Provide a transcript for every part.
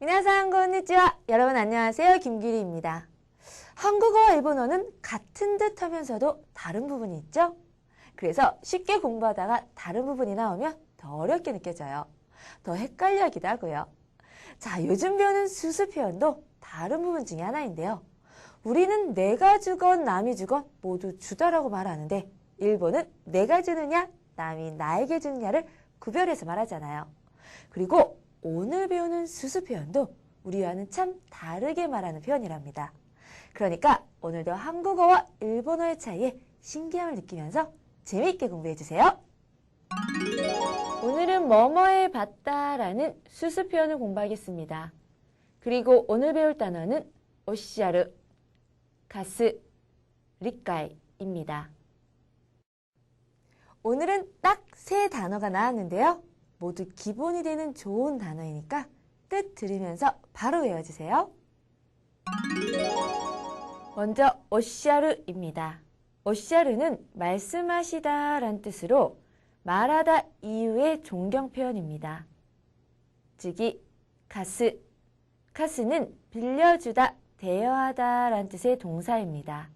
미나상 건니치와. 여러분 안녕하세요. 김규리입니다. 한국어와 일본어는 같은 듯 하면서도 다른 부분이 있죠? 그래서 쉽게 공부하다가 다른 부분이 나오면 더 어렵게 느껴져요. 더 헷갈려 하기도 하고요. 자, 요즘 배우는 수수 표현도 다른 부분 중에 하나인데요. 우리는 내가 주건 남이 주건 모두 주다라고 말하는데 일본은 내가 주느냐 남이 나에게 주느냐를 구별해서 말하잖아요. 그리고 오늘 배우는 수수 표현도 우리와는 참 다르게 말하는 표현이랍니다. 그러니까 오늘도 한국어와 일본어의 차이에 신기함을 느끼면서 재미있게 공부해주세요. 오늘은 뭐뭐에 봤다라는 수수 표현을 공부하겠습니다. 그리고 오늘 배울 단어는 오시아르, 가스, 리카이입니다. 오늘은 딱 세 단어가 나왔는데요. 모두 기본이 되는 좋은 단어이니까 뜻 들으면서 바로 외워주세요. 먼저 오시아르입니다. 오시아르는 말씀하시다 란 뜻으로 말하다 이후의 존경 표현입니다. 즉이 가스, 가스는 빌려주다, 대여하다 란 뜻의 동사입니다.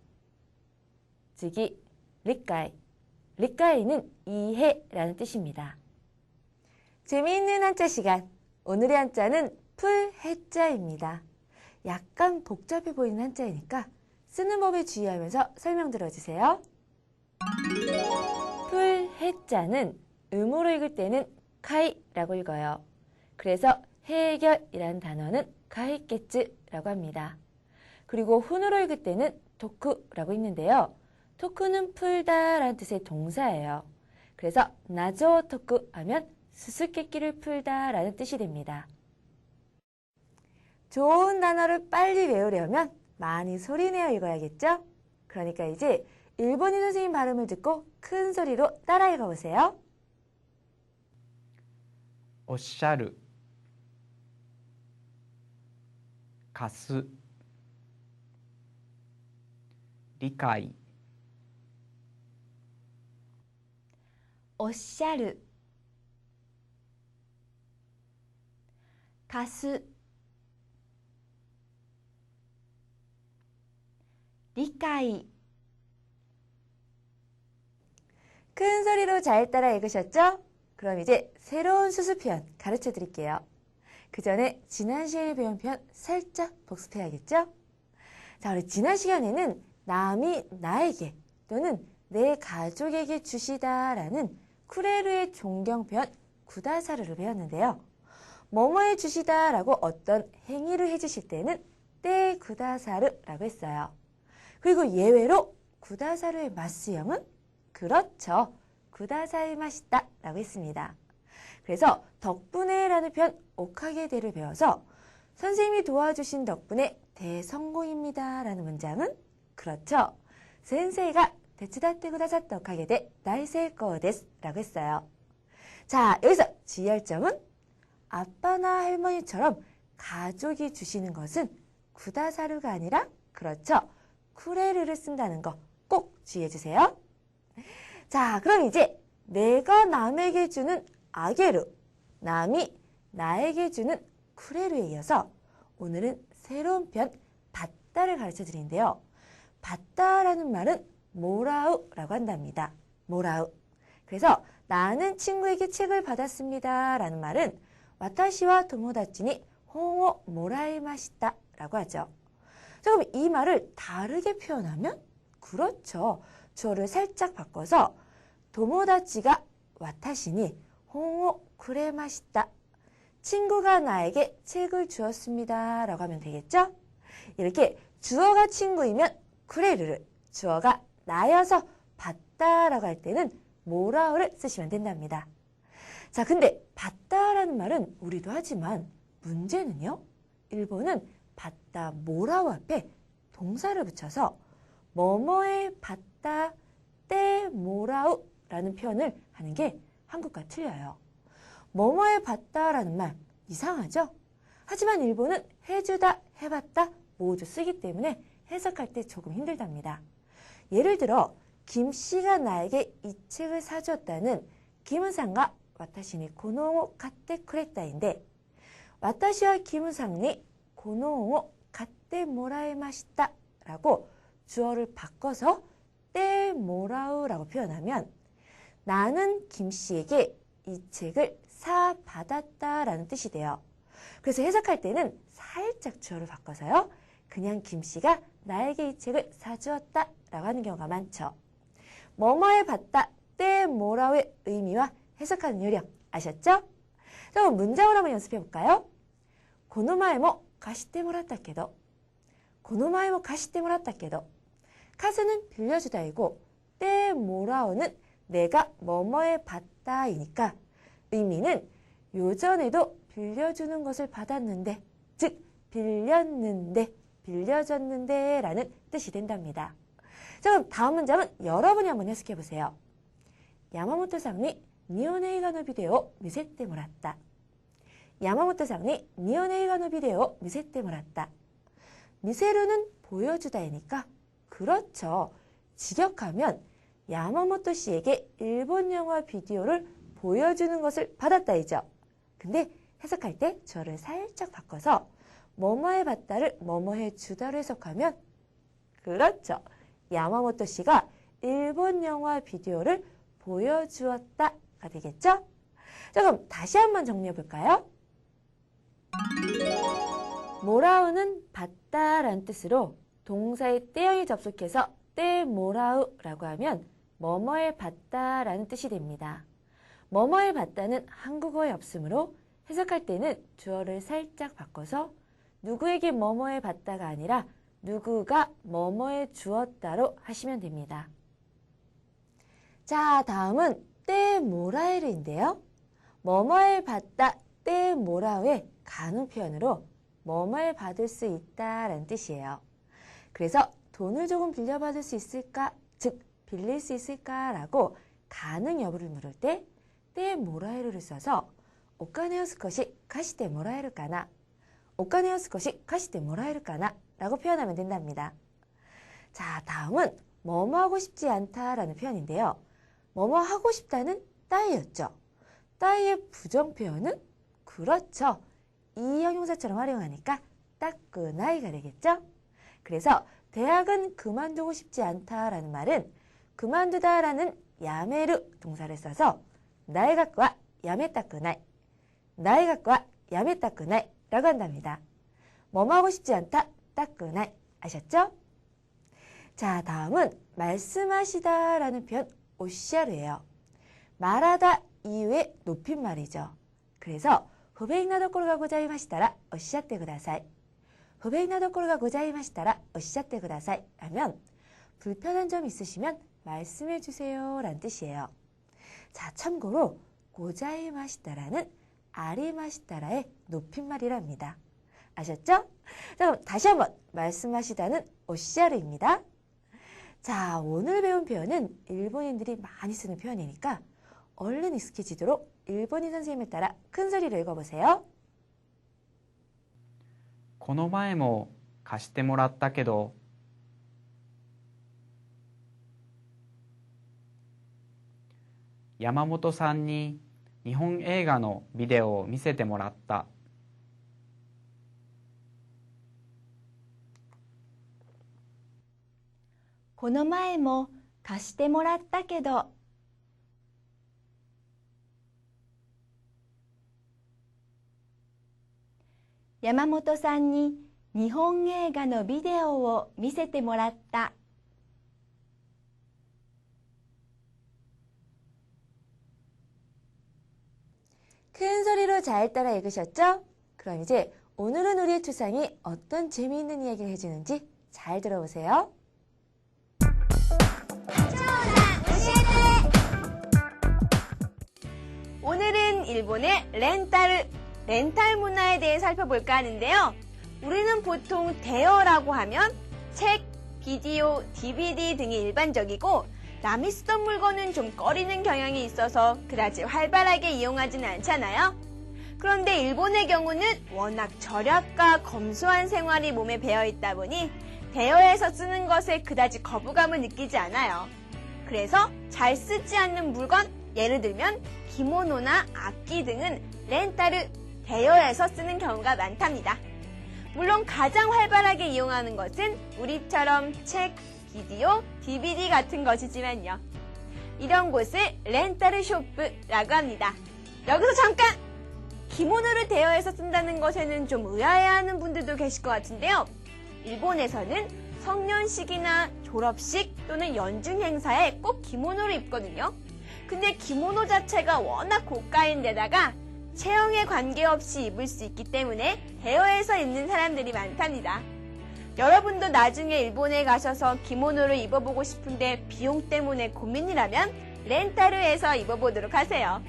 즉이 리카이, 리카이는 이해라는 뜻입니다. 재미있는 한자 시간, 오늘의 한자는 풀해자입니다. 약간 복잡해 보이는 한자이니까 쓰는 법에 주의하면서 설명 들어주세요. 풀해자는 음으로 읽을 때는 카이라고 읽어요. 그래서 해결이라는 단어는 카이케츠라고 합니다. 그리고 훈으로 읽을 때는 토쿠라고 읽는데요. 토쿠는 풀다 라는 뜻의 동사예요. 그래서 나조 토쿠 하면 수수께끼를 풀다 라는 뜻이 됩니다. 좋은 단어를 빨리 외우려면 많이 소리내어 읽어야겠죠? 그러니까 이제 일본인 선생님 발음을 듣고 큰 소리로 따라 읽어보세요. 오시아르, 가스, 리카이. 오시아르, 가스, 리카이. 큰 소리로 잘 따라 읽으셨죠? 그럼 이제 새로운 수수 표현 가르쳐 드릴게요. 그 전에 지난 시간에 배운 표현 살짝 복습해야겠죠? 자, 우리 지난 시간에는 남이 나에게 또는 내 가족에게 주시다라는 쿠레르의 존경 표현 구다사르를 배웠는데요. 뭐뭐해 주시다라고 어떤 행위를 해주실 때는 떼 구다사르라고 했어요. 그리고 예외로 구다사르의 맞수형은 그렇죠. 구다사이 마시다 라고 했습니다. 그래서 덕분에 라는 표현 오카게데를 배워서 선생님이 도와주신 덕분에 대성공입니다 라는 문장은 그렇죠. 센세이가 데츠다테 구다사타 오카게데 다이세이코우 데스 라고 했어요. 자, 여기서 주의할 점은 아빠나 할머니처럼 가족이 주시는 것은 구다사르가 아니라 그렇죠. 쿠레르를 쓴다는 거 꼭 주의해 주세요. 자, 그럼 이제 내가 남에게 주는 아게르, 남이 나에게 주는 쿠레르에 이어서 오늘은 새로운 표현 받다를 가르쳐 드리는데요. 받다라는 말은 모라우라고 한답니다. 모라우. 그래서 나는 친구에게 책을 받았습니다 라는 말은 와타시와 도모다치니 홍오 모라이마시다 라고 하죠. 자, 그럼 이 말을 다르게 표현하면 그렇죠. 주어를 살짝 바꿔서 도모다치가 와타시니 홍오 쿠레마시다. 친구가 나에게 책을 주었습니다 라고 하면 되겠죠? 이렇게 주어가 친구이면 쿠레르를, 주어가 나여서 받다라고 할 때는 모라우를 쓰시면 된답니다. 자, 근데 받다라는 말은 우리도 하지만 문제는요. 일본은 받다 모라우 앞에 동사를 붙여서 뭐뭐에 받다 떼 모라우 라는 표현을 하는 게 한국과 틀려요. 뭐뭐에 받다라는 말 이상하죠? 하지만 일본은 해주다, 해봤다 모두 쓰기 때문에 해석할 때 조금 힘들답니다. 예를 들어 김씨가 나에게 이 책을 사주었다는 김은상가 와타시니 고노 카테 쿠레타인데 와타시와 키무상に この恩を買ってもらいました라고 주어를 바꿔서 떼 모라우라고 표현하면 나는 김 씨에게 이 책을 사 받았다라는 뜻이 돼요. 그래서 해석할 때는 살짝 주어를 바꿔서요. 그냥 김 씨가 나에게 이 책을 사주었다라고 하는 경우가 많죠. 뭐뭐에 받다, 떼 모라우의 의미와 해석하는 요령 아셨죠? 자, 그럼 문장으로 한번 연습해 볼까요? この前も貸してもらったけどこの前も貸してもらったけど카스는 빌려주다이고 떼 모라오는 내가 뭐뭐에 받다이니까 의미는 요전에도 빌려주는 것을 받았는데 즉 빌렸는데 빌려줬는데 라는 뜻이 된답니다. 자, 그럼 다음 문장은 여러분이 한번 해석해 보세요. 야마모토さんに 日本映画のビデオを見せてもらった。야마모토さんに 日本映画のビデオを見せてもらった。 미세루는 보여주다이니까 그렇죠. 직역하면 야마모토 씨에게 일본 영화 비디오를 보여주는 것을 받았다이죠. 근데 해석할 때 저를 살짝 바꿔서 뭐뭐해 받다를 뭐뭐해 주다로 해석하면 그렇죠. 야마모토 씨가 일본 영화 비디오를 보여주었다가 되겠죠? 자, 그럼 다시 한번 정리해 볼까요? 모라우는 받다라는 뜻으로 동사의 때형이 접속해서 떼 모라우라고 하면 뭐뭐에 받다라는 뜻이 됩니다. 뭐뭐에 받다는 한국어에 없으므로 해석할 때는 주어를 살짝 바꿔서 누구에게 뭐뭐에 받다가 아니라 누구가 뭐뭐에 주었다로 하시면 됩니다. 자, 다음은 떼 모라에르인데요. 뭐뭐에 받다 떼 모라우의 간우 표현으로 뭐뭐에 받을 수 있다라는 뜻이에요. 그래서 돈을 조금 빌려받을 수 있을까? 즉 빌릴 수 있을까라고 가능 여부를 물을 때 떼 모라에르를 써서 お金を少し貸してもらえるかな? お金を少し貸してもらえるかな? 라고 표현하면 된답니다. 자, 다음은 뭐뭐 하고 싶지 않다라는 표현인데요. 뭐뭐 하고 싶다는 따이였죠. 따이의 부정 표현은 그렇죠. 이 형용사처럼 활용하니까 따끄나이가 되겠죠. 그래서 대학은 그만두고 싶지 않다라는 말은 그만두다라는 야메르 동사를 써서 나이가쿠와 야메타쿠나이, 나이가쿠와 야메타쿠나이 라고 한답니다. 뭐뭐 하고 싶지 않다, 따끄나이 아셨죠? 자, 다음은 말씀하시다 라는 표현 오시아르예요. 말하다 이후에 높임말이죠. 그래서 不便なところがございましたらおっしゃってください. 不便なところがございましたらおっしゃってください. 하면 불편한 점 있으시면 말씀해 주세요 라는 뜻이에요. 자, 참고로 고자이마시다라는 아리마시다라의 높임말이랍니다. 아셨죠? 자, 그럼 다시 한번 말씀하시다는 오시아르입니다. 자, 오늘 배운 표현은 일본인들이 많이 쓰는 표현이니까 얼른 익숙해지도록 일본인 선생님에 따라 큰 소리로 읽어보세요. この前も貸してもらったけど山本さんに日本映画のビデオを見せてもらった。この前も貸してもらったけど山本さんに日本映画のビデオを見せてもらった。 큰 소리로 잘 따라 읽으셨죠? 그럼 이제 오늘은 우리의 추상이 어떤 재미있는 이야기를 해주는지 잘 들어보세요. 오늘은 일본의 렌탈 문화에 대해 살펴볼까 하는데요. 우리는 보통 대여라고 하면 책, 비디오, DVD 등이 일반적이고 남이 쓰던 물건은 좀 꺼리는 경향이 있어서 그다지 활발하게 이용하지는 않잖아요. 그런데 일본의 경우는 워낙 절약과 검소한 생활이 몸에 배어있다 보니 대여해서 쓰는 것에 그다지 거부감을 느끼지 않아요. 그래서 잘 쓰지 않는 물건, 예를 들면 기모노나 악기 등은 렌타르, 대여해서 쓰는 경우가 많답니다. 물론 가장 활발하게 이용하는 것은 우리처럼 책, 비디오, DVD 같은 것이지만요. 이런 곳을 렌타르 쇼프라고 합니다. 여기서 잠깐! 기모노를 대여해서 쓴다는 것에는 좀 의아해하는 분들도 계실 것 같은데요. 일본에서는 성년식이나 졸업식 또는 연중 행사에 꼭 기모노를 입거든요. 근데 기모노 자체가 워낙 고가인데다가 체형에 관계없이 입을 수 있기 때문에 대여해서 입는 사람들이 많답니다. 여러분도 나중에 일본에 가셔서 기모노를 입어보고 싶은데 비용 때문에 고민이라면 렌타르해서 입어보도록 하세요.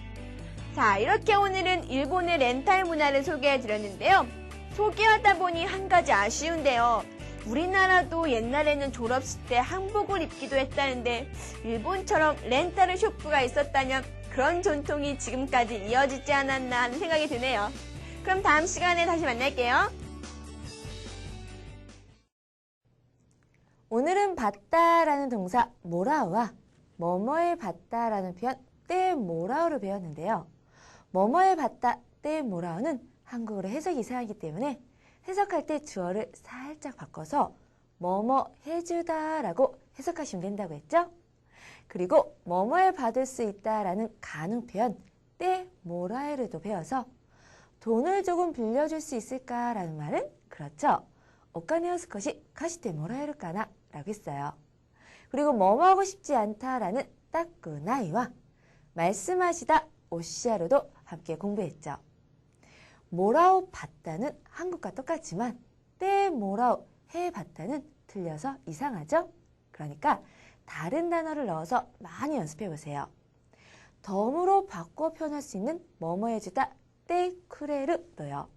자, 이렇게 오늘은 일본의 렌탈 문화를 소개해드렸는데요. 소개하다 보니 한 가지 아쉬운데요. 우리나라도 옛날에는 졸업식 때 한복을 입기도 했다는데 일본처럼 렌타르 쇼프가 있었다면 그런 전통이 지금까지 이어지지 않았나 하는 생각이 드네요. 그럼 다음 시간에 다시 만날게요. 오늘은 봤다라는 동사 모라우와 뭐뭐에 봤다라는 표현 때 모라우를 배웠는데요. 뭐뭐에 봤다 때 모라우는 한국어로 해석이 이상하기 때문에 해석할 때 주어를 살짝 바꿔서 뭐뭐 해주다 라고 해석하시면 된다고 했죠? 그리고 뭐뭐에 받을 수 있다라는 가능 표현 때 모라에르도 배워서 돈을 조금 빌려줄 수 있을까라는 말은 그렇죠. 오카네 스코시 카시테 모라에르까나 라고 했어요. 그리고 뭐뭐 하고 싶지 않다라는 따꾸나이와 말씀하시다 오시아르도 함께 공부했죠. 모라오 봤다는 한국과 똑같지만 때 모라오 해봤다는 틀려서 이상하죠? 그러니까 다른 단어를 넣어서 많이 연습해 보세요. 덤으로 바꿔 표현할 수 있는 뭐뭐 해주다 때 쿠레르도요.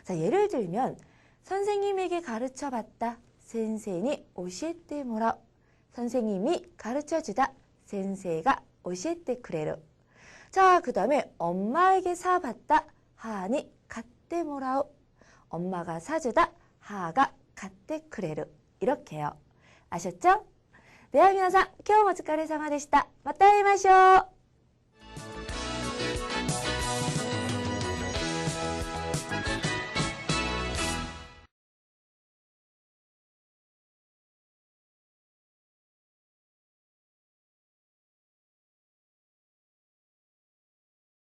자, 예를 들면 선생님에게 가르쳐봤다 센세이니 오시에테 모라오. 선생님이 가르쳐주다 센세이가 오시에테 쿠레르. 자, 그 다음에 엄마에게 사봤다 하니 갖테 모라오. 엄마가 사주다 하가 갖테 쿠레르. 이렇게요. 아셨죠? では皆さん、今日もお疲れ様でした。また会いましょう。